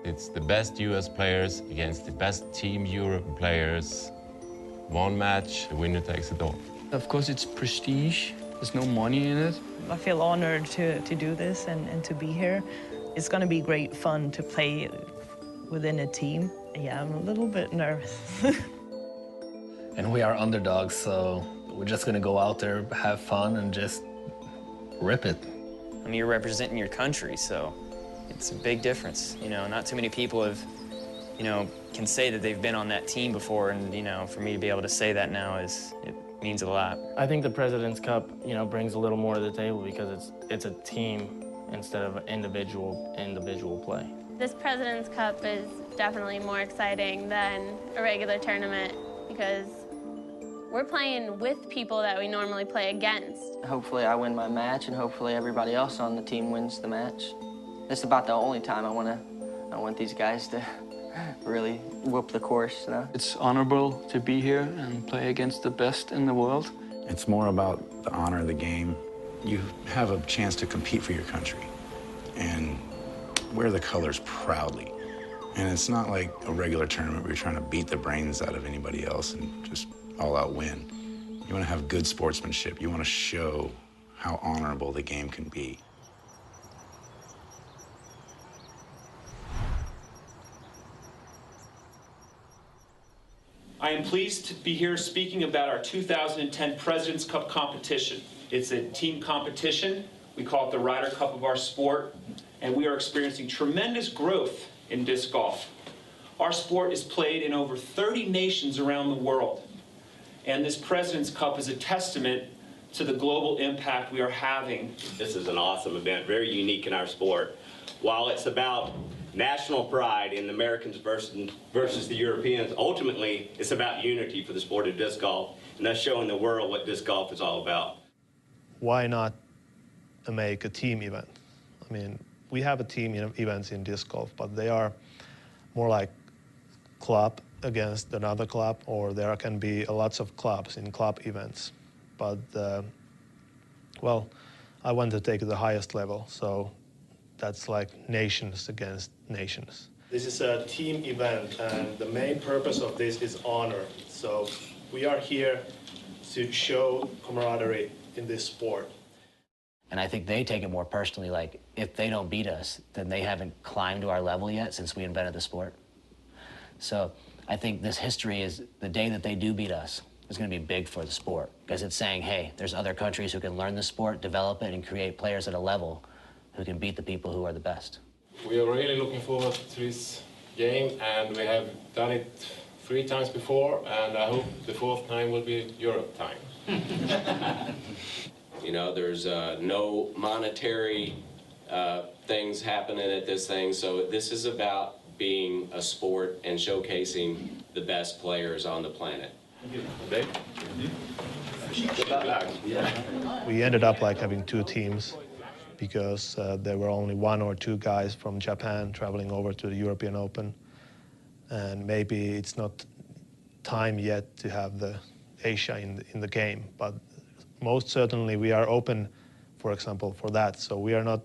It's the best US players against the best Team Europe players. One match, the winner takes it all. Of course, it's prestige. There's no money in it. I feel honored to do this and to be here. It's going to be great fun to play within a team. Yeah, I'm a little bit nervous. And we are underdogs, so we're just going to go out there, have fun, and just rip it. I mean, you're representing your country, so it's a big difference. You know, not too many people have, you know, can say that they've been on that team before, and, you know, for me to be able to say that now it means a lot. I think the President's Cup, you know, brings a little more to the table because it's a team instead of an individual play. This President's Cup is definitely more exciting than a regular tournament because we're playing with people that we normally play against. Hopefully I win my match, and hopefully everybody else on the team wins the match. This is about the only time I want these guys to really whoop the course. You know? It's honorable to be here and play against the best in the world. It's more about the honor of the game. You have a chance to compete for your country and wear the colors proudly. And it's not like a regular tournament where you're trying to beat the brains out of anybody else and just all-out win. You want to have good sportsmanship. You want to show how honorable the game can be. I am pleased to be here speaking about our 2010 President's Cup competition. It's a team competition. We call it the Ryder Cup of our sport, and we are experiencing tremendous growth in disc golf. Our sport is played in over 30 nations around the world, and this President's Cup is a testament to the global impact we are having. This is an awesome event, very unique in our sport. While it's about national pride in the Americans versus the Europeans, ultimately it's about unity for the sport of disc golf, and that's showing the world what disc golf is all about. Why not make a team event? I mean, we have a team events in disc golf, but they are more like club against another club, or there can be lots of clubs in club events. But, well, I want to take it to the highest level, so that's like nations against nations. This is a team event, and the main purpose of this is honor. So we are here to show camaraderie in this sport. And I think they take it more personally, like, if they don't beat us, then they haven't climbed to our level yet since we invented the sport. So I think this history is, the day that they do beat us is going to be big for the sport, because it's saying, hey, there's other countries who can learn the sport, develop it, and create players at a level who can beat the people who are the best. We are really looking forward to this game, and we have done it 3 times before, and I hope the 4th time will be Europe time. You know, there's no monetary things happening at this thing, so this is about being a sport and showcasing the best players on the planet. We ended up like having 2 teams because there were only 1 or 2 guys from Japan traveling over to the European Open, and maybe it's not time yet to have the Asia in the game, but most certainly we are open, for example, for that. So we are not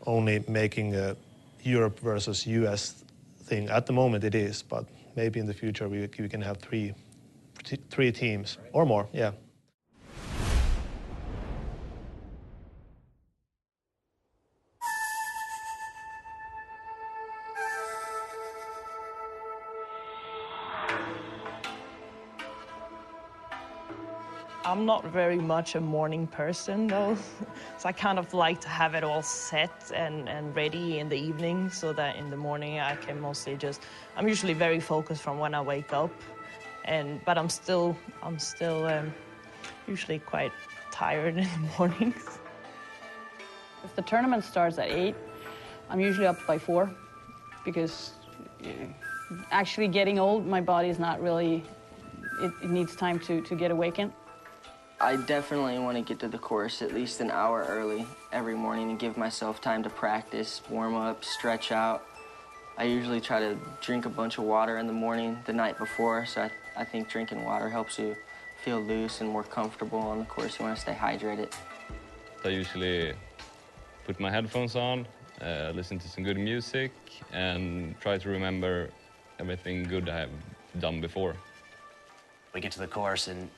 only making a Europe versus US thing. At the moment it is, but maybe in the future we can have 3 teams or more, yeah. I'm not very much a morning person, though, so I kind of like to have it all set and ready in the evening so that in the morning I can mostly just, I'm usually very focused from when I wake up, but I'm still usually quite tired in the mornings. If the tournament starts at 8, I'm usually up by 4 because actually getting old, my body is not really, it needs time to get awakened. I definitely want to get to the course at least an hour early every morning and give myself time to practice, warm up, stretch out. I usually try to drink a bunch of water in the morning the night before, so I think drinking water helps you feel loose and more comfortable on the course. You want to stay hydrated. I usually put my headphones on listen to some good music, and try to remember everything good I have done before. We get to the course and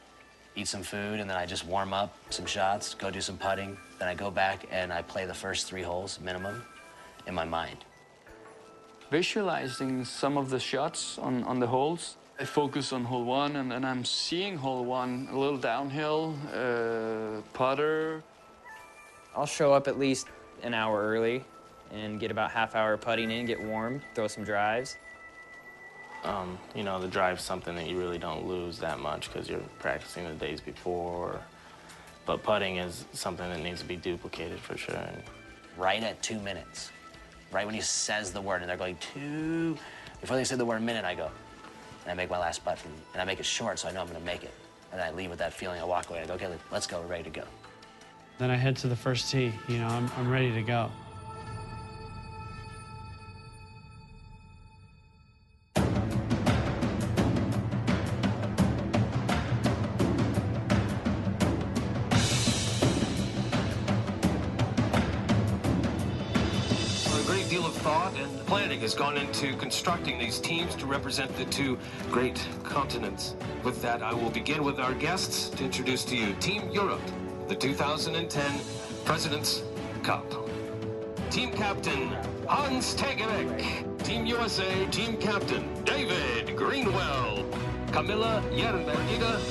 eat some food, and then I just warm up some shots, go do some putting. Then I go back and I play the first 3 holes minimum in my mind. Visualizing some of the shots on the holes. I focus on hole 1, and then I'm seeing hole 1 a little downhill, putter. I'll show up at least an hour early and get about half hour putting in, get warm, throw some drives. You know, the drive's something that you really don't lose that much because you're practicing the days before. But putting is something that needs to be duplicated for sure. Right at 2 minutes, right when he says the word, and they're going 2, before they say the word minute, I go, and I make my last putt, and I make it short so I know I'm going to make it. And I leave with that feeling. I walk away and I go, okay, let's go, we're ready to go. Then I head to the first tee. You know, I'm ready to go. Thought and planning has gone into constructing these teams to represent the 2 great continents. With that, I will begin with our guests to introduce to you Team Europe, the 2010 President's Cup. Team Captain, Hans Tegenek. Team USA, Team Captain, David Greenwell. Camilla Järnberg,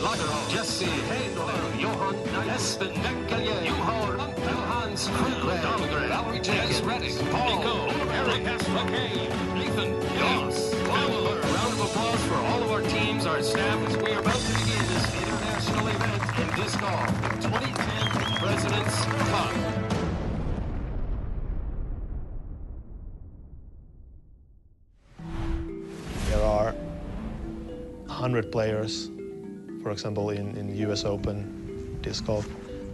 Lagerholm, Jussi Heinonen, Johan Espen Mekkelje, Hans Krugler, Valerie Jenkins, Reddick, Paul, Eric Hesflake, Nathan Goss. A round of applause for all of our teams, our staff, as we are about to begin this international event in disc golf, 2010 President's Cup. There are 100 players, for example, in US Open disc golf,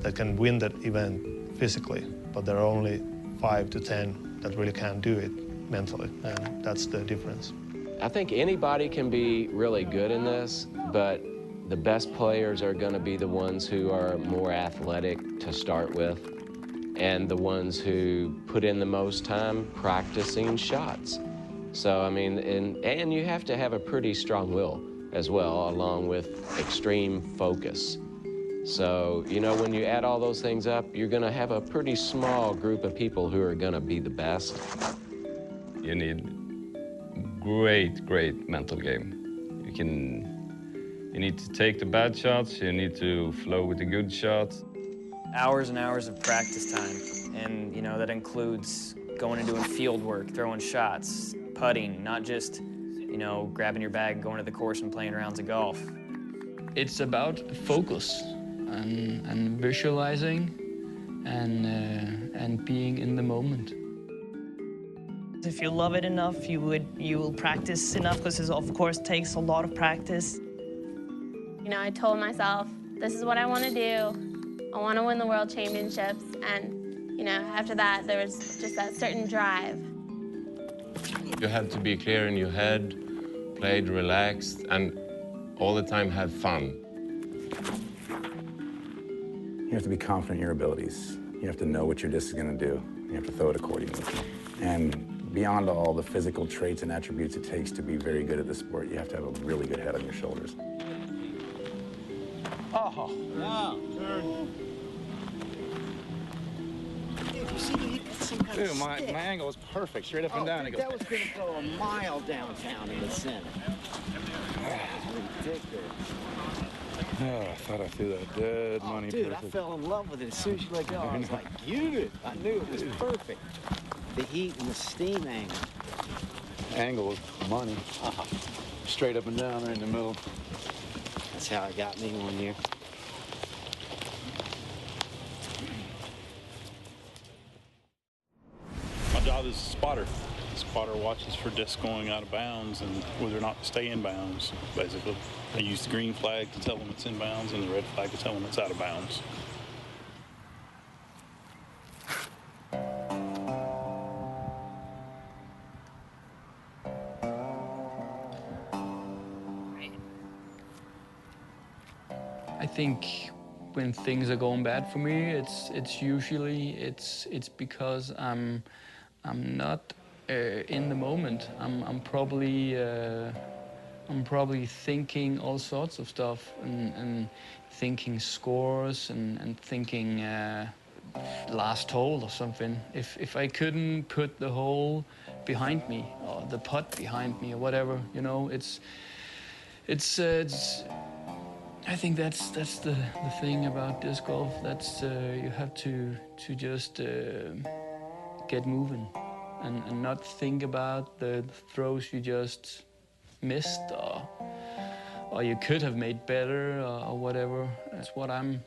that can win that event physically, but there are only 5 to 10 that really can do it mentally, and that's the difference. I think anybody can be really good in this, but the best players are going to be the ones who are more athletic to start with, and the ones who put in the most time practicing shots. So, I mean, and you have to have a pretty strong will as well, along with extreme focus. So, you know, when you add all those things up, you're going to have a pretty small group of people who are going to be the best. You need great mental game. You need to take the bad shots, you need to flow with the good shots. Hours and hours of practice time, and you know, that includes going and doing field work, throwing shots, putting, not just, you know, grabbing your bag, going to the course and playing rounds of golf. It's about focus and visualizing and being in the moment. If you love it enough, you will practice enough, because it of course takes a lot of practice. You know, I told myself, this is what I want to do. I want to win the World Championships, and you know, after that, there was just that certain drive. You have to be clear in your head, played relaxed, and all the time have fun. You have to be confident in your abilities. You have to know what your disc is going to do. You have to throw it accordingly. And beyond all the physical traits and attributes it takes to be very good at this sport, you have to have a really good head on your shoulders. Oh, wow. Dude, my angle was perfect, straight up and down. It goes, that was going to go a mile downtown in the center. That was ridiculous. Oh, I thought I threw that dead money Dude, perfect. I fell in love with it as soon as you let go. I was like, you did. I knew it was perfect. The heat and the steam angle. Angle was money. Straight up and down there in the middle. That's how it got me one year. My job is a spotter. The spotter watches for discs going out of bounds and whether or not to stay in bounds, basically. I use the green flag to tell them it's in bounds and the red flag to tell them it's out of bounds. I think when things are going bad for me, it's usually because I'm I'm not in the moment. I'm probably thinking all sorts of stuff and thinking scores and thinking last hole or something. If I couldn't put the hole behind me or the putt behind me or whatever, you know, it's I think that's the thing about disc golf. That's you have to just get moving and not think about the throws you just missed or you could have made better or whatever. That's what I'm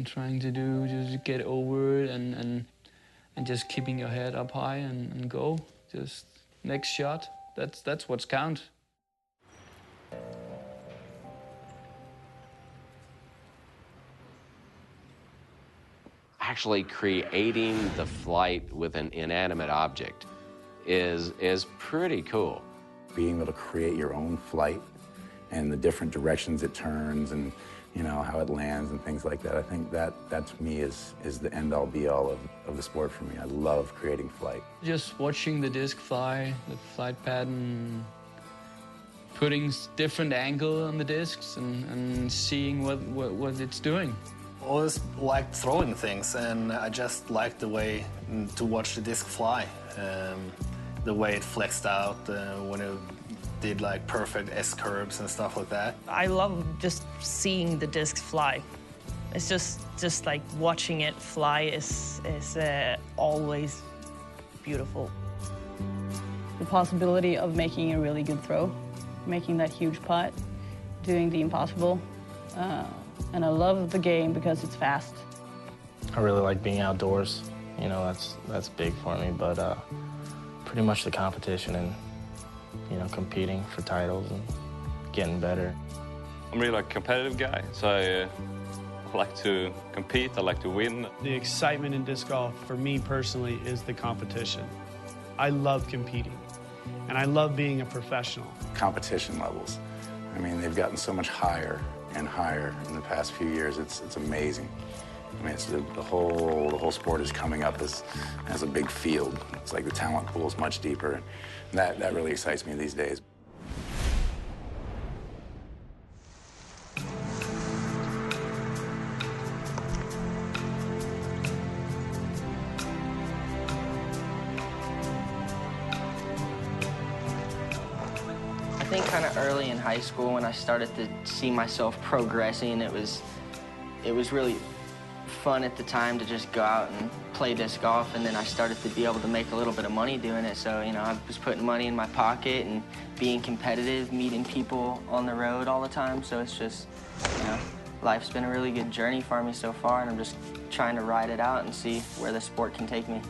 trying to do, just get over it and just keeping your head up high and go. Just next shot. That's what's count. Actually creating the flight with an inanimate object is pretty cool. Being able to create your own flight and the different directions it turns and, you know, how it lands and things like that. I think that to me is the end-all be-all of the sport for me. I love creating flight. Just watching the disc fly, the flight pattern, putting different angle on the discs and seeing what it's doing. Always liked throwing things, and I just liked the way to watch the disc fly. The way it flexed out when it did like perfect S-curves and stuff like that. I love just seeing the discs fly. It's just like watching it fly is always beautiful. The possibility of making a really good throw, making that huge putt, doing the impossible. And I love the game because it's fast. I really like being outdoors. You know, that's big for me, but pretty much the competition and, you know, competing for titles and getting better. I'm really like a competitive guy, so I like to compete, I like to win. The excitement in disc golf, for me personally, is the competition. I love competing, and I love being a professional. Competition levels. I mean, they've gotten so much higher and higher in the past few years. It's amazing. I mean, it's the whole sport is coming up as a big field. It's like the talent pool is much deeper, and that really excites me these days. I think kind of early in high school when I started to see myself progressing, it was really fun at the time to just go out and play disc golf, and then I started to be able to make a little bit of money doing it. So, you know, I was putting money in my pocket and being competitive, meeting people on the road all the time. So it's just, you know, life's been a really good journey for me so far, and I'm just trying to ride it out and see where the sport can take me.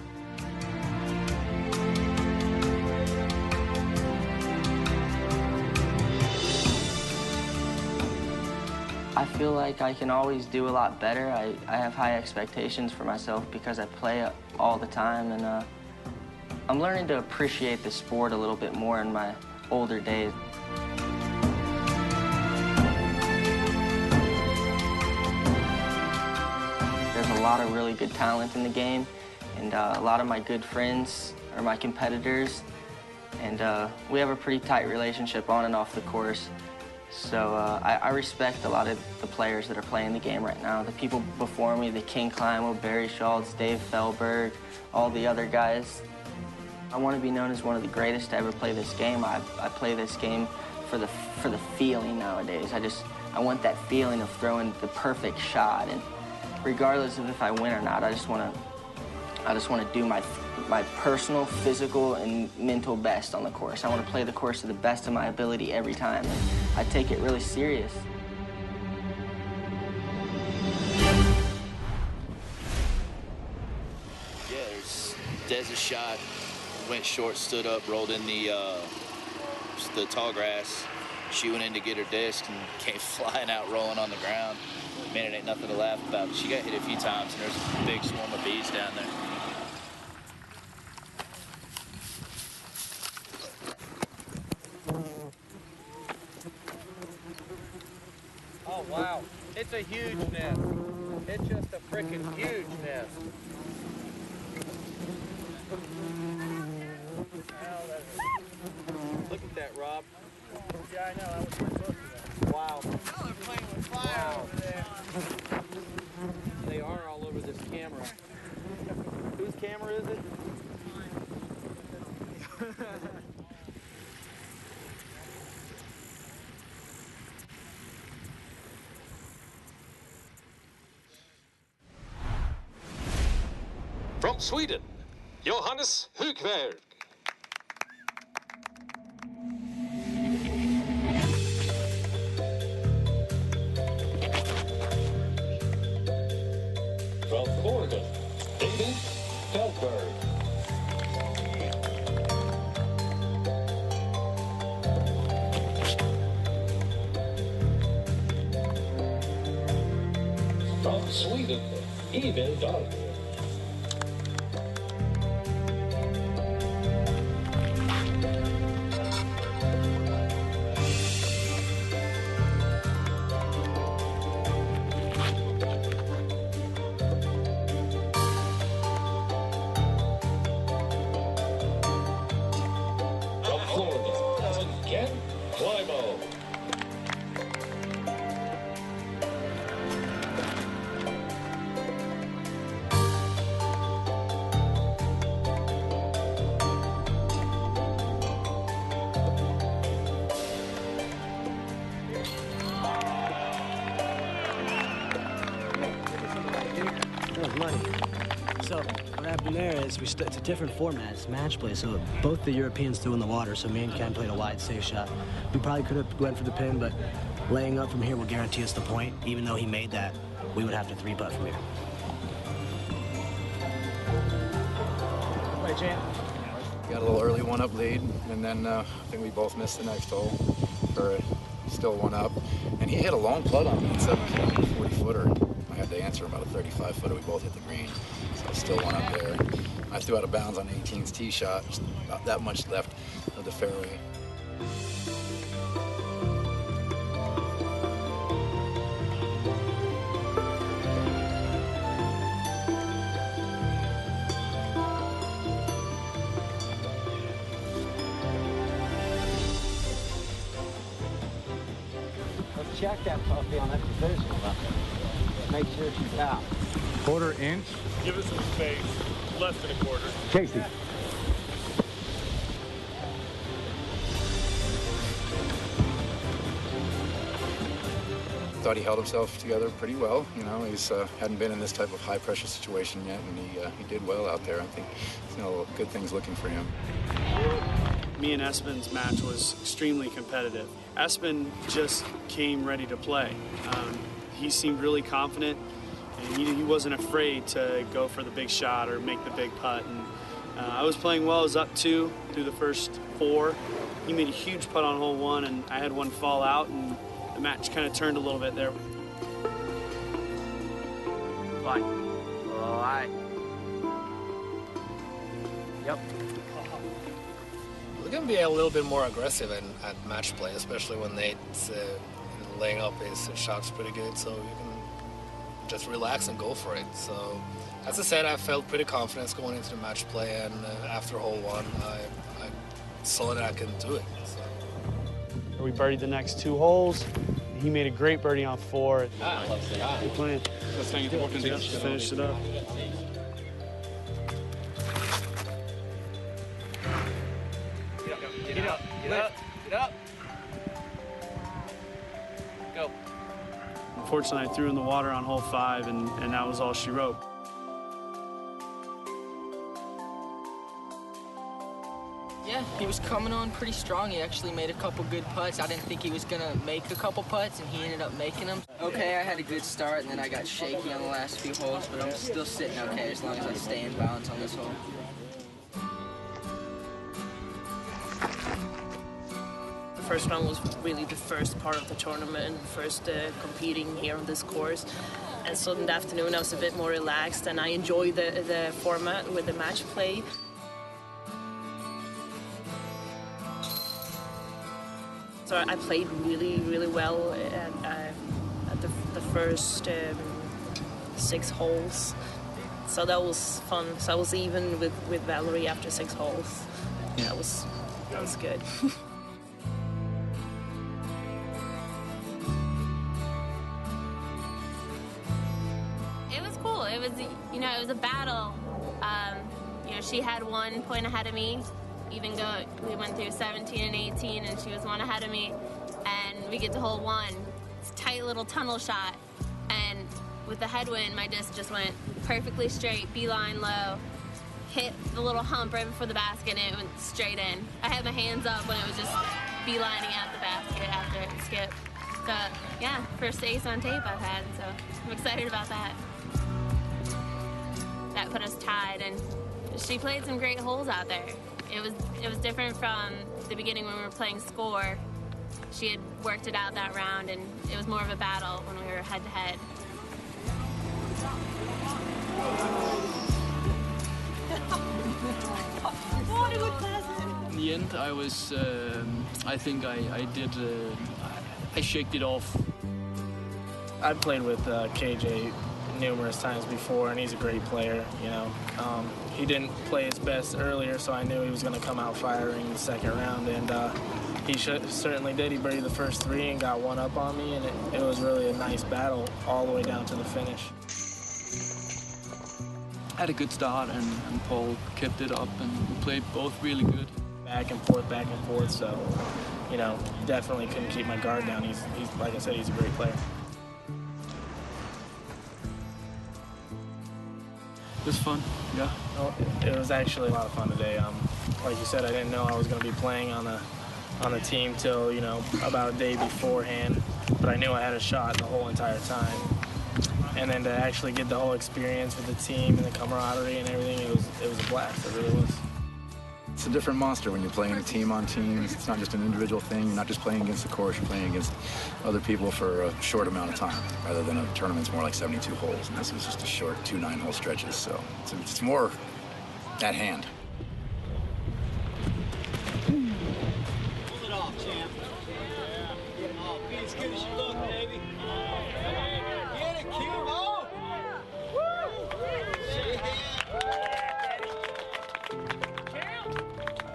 I feel like I can always do a lot better. I have high expectations for myself because I play all the time, and I'm learning to appreciate the sport a little bit more in my older days. There's a lot of really good talent in the game, and a lot of my good friends are my competitors, and we have a pretty tight relationship on and off the course. So I respect a lot of the players that are playing the game right now. The people before me, the King Climo, Barry Schultz, Dave Feldberg, all the other guys. I want to be known as one of the greatest to ever play this game. I play this game for the feeling nowadays. I want that feeling of throwing the perfect shot, and regardless of if I win or not, I just want to do my personal, physical, and mental best on the course. I want to play the course to the best of my ability every time, and I take it really serious. Yeah, there's a shot, went short, stood up, rolled in the tall grass. She went in to get her disc and came flying out, rolling on the ground. Man, it ain't nothing to laugh about. But she got hit a few times, and there's a big swarm of bees down there. Oh, wow. It's a huge nest. It's just a freaking huge nest. Look at that, Rob. Yeah, I know. I was pretty close to that. Wow. Oh, they're playing with fire over there. They are all over this camera. Whose camera is it? From Sweden, Johannes Högberg. From Oregon, David Feldberg. From Sweden, Evil Dahl. So what happened there is it's a different format. It's match play. So both the Europeans threw in the water. So me and Ken played a wide safe shot. We probably could have went for the pin, but laying up from here will guarantee us the point. Even though he made that, we would have to 3-putt from here. Play, champ. Got a little early one-up lead, and then I think we both missed the next hole, or still one up. And he hit a long putt on me, 40-footer. I had to answer about a 35-footer. We both hit the green, so still one up there. I threw out of bounds on 18's tee shot, just about that much left of the fairway. Let's check that puppy on that position. Make sure she's out. Quarter inch. Give it some space. Less than a quarter. Casey. Thought he held himself together pretty well. You know, he's hadn't been in this type of high pressure situation yet, and he did well out there. I think good things looking for him. Me and Espen's match was extremely competitive. Espen just came ready to play. He seemed really confident, and he wasn't afraid to go for the big shot or make the big putt. And I was playing well. I was up 2 through the first 4. He made a huge putt on hole 1, and I had one fall out, and the match kind of turned a little bit there. Fine. All right. Yep. We're going to be a little bit more aggressive at match play, especially when Nate's laying up his shots pretty good, so you can just relax and go for it. So, as I said, I felt pretty confident going into the match play, and after hole 1, I saw that I could do it. So. We birdied the next 2 holes. He made a great birdie on 4. Good plan. Just finished it up. Get up. Get up. Get up. Go. Unfortunately, I threw in the water on hole 5, and that was all she wrote. Yeah, he was coming on pretty strong. He actually made a couple good putts. I didn't think he was gonna make a couple putts, and he ended up making them. Okay, I had a good start, and then I got shaky on the last few holes, but I'm still sitting okay as long as I stay in balance on this hole. The first round was really the first part of the tournament, first competing here on this course. And so in the afternoon I was a bit more relaxed, and I enjoyed the format with the match play. So I played really, really well at the first 6 holes. So that was fun. So I was even with Valerie after 6 holes. Yeah. That was good. It was cool. It was, you know, it was a battle. You know, she had 1 point ahead of me. Even though we went through 17 and 18, and she was 1 ahead of me, and we get to hole 1. It's a tight little tunnel shot, and with the headwind, my disc just went perfectly straight, beeline low, hit the little hump right before the basket, and it went straight in. I had my hands up when it was just beelining out the basket after it skipped. So, yeah, first ace on tape I've had, so I'm excited about that. That put us tied, and she played some great holes out there. It was different from the beginning when we were playing score. She had worked it out that round, and it was more of a battle when we were head-to-head. In the end, I was, I think I did, I shaked it off. I've played with KJ numerous times before, and he's a great player, you know. He didn't play his best earlier, so I knew he was going to come out firing in the second round, and he certainly did. He birdied the first 3 and got 1 up on me, and it was really a nice battle all the way down to the finish. Had a good start, and Paul kept it up, and we played both really good. Back and forth, so, you know, definitely couldn't keep my guard down. He's like I said, he's a great player. It was fun, yeah. Well, it was actually a lot of fun today. Like you said, I didn't know I was going to be playing on the team till, you know, about a day beforehand, but I knew I had a shot the whole entire time. And then to actually get the whole experience with the team and the camaraderie and everything, it was a blast. It really was. It's a different monster when you're playing a team on teams. It's not just an individual thing. You're not just playing against the course. You're playing against other people for a short amount of time, rather than a tournament's more like 72 holes. And this was just a short 2 9-hole stretches, so it's more at hand. Pull it off, champ. Oh, be as good as you look, baby. Get it, Cubo!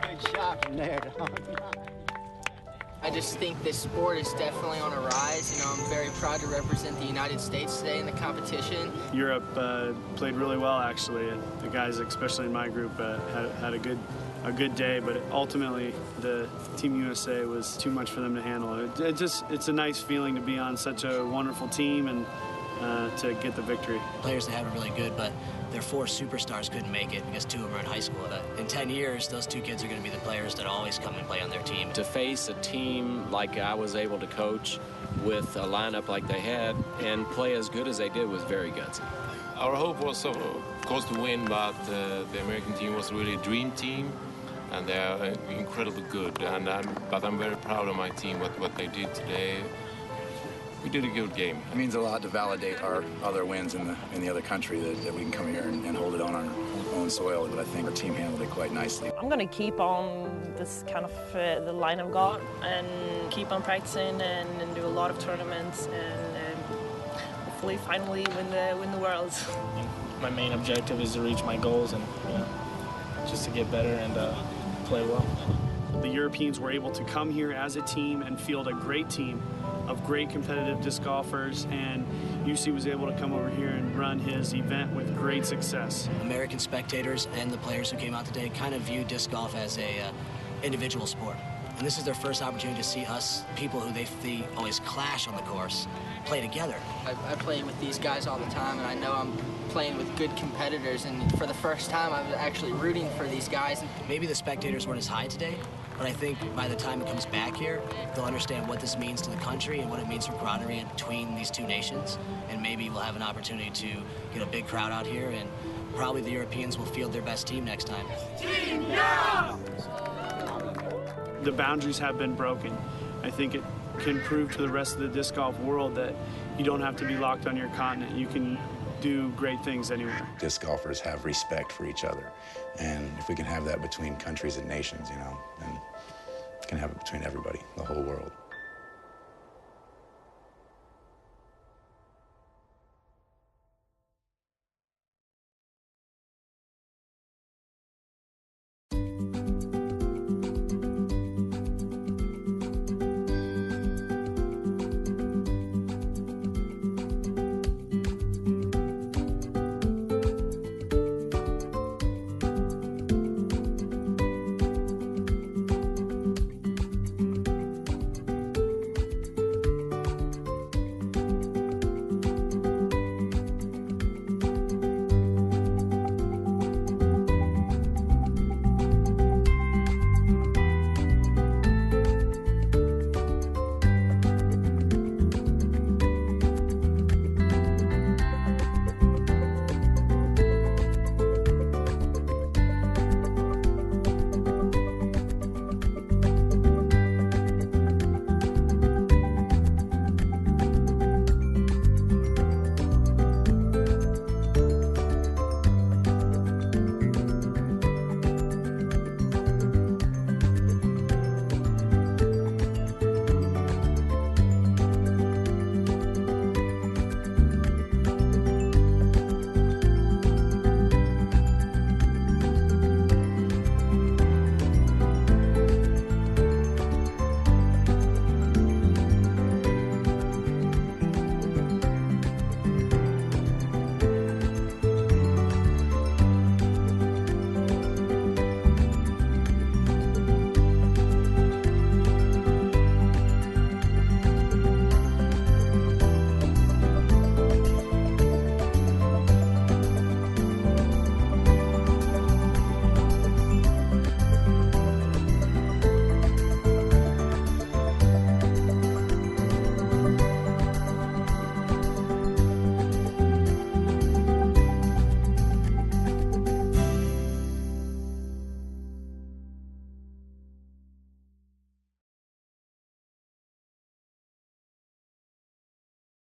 Good shot from there, dog. I just think this sport is definitely on a rise. You know, I'm very proud to represent the United States today in the competition. Europe played really well, actually. The guys, especially in my group, had a good day, but ultimately the Team USA was too much for them to handle. It's a nice feeling to be on such a wonderful team and to get the victory. Players that have it really good, but their 4 superstars couldn't make it because 2 of them are in high school. In 10 years, those 2 kids are going to be the players that always come and play on their team. To face a team like I was able to coach with a lineup like they had and play as good as they did was very gutsy. Our hope was, of course, to win, but the American team was really a dream team, and they are incredibly good. But I'm very proud of my team, what they did today. We did a good game. It means a lot to validate our other wins in the other country, that we can come here and hold it on our own soil, but I think our team handled it quite nicely. I'm going to keep on this kind of the line I've got and keep on practicing and do a lot of tournaments and hopefully finally win the Worlds. My main objective is to reach my goals and, you know, just to get better and play well. The Europeans were able to come here as a team and field a great team of great competitive disc golfers, and Jussi was able to come over here and run his event with great success. American spectators and the players who came out today kind of view disc golf as a individual sport. And this is their first opportunity to see us, people who they always clash on the course, play together. I play with these guys all the time, and I know I'm playing with good competitors, and for the first time I was actually rooting for these guys. Maybe the spectators weren't as high today, but I think by the time it comes back here, they'll understand what this means to the country and what it means for camaraderie between these 2 nations. And maybe we'll have an opportunity to get a big crowd out here, and probably the Europeans will field their best team next time. Team Europe! The boundaries have been broken. I think it can prove to the rest of the disc golf world that you don't have to be locked on your continent. You can do great things anywhere. Disc golfers have respect for each other. And if we can have that between countries and nations, you know, then we can have it between everybody, the whole world.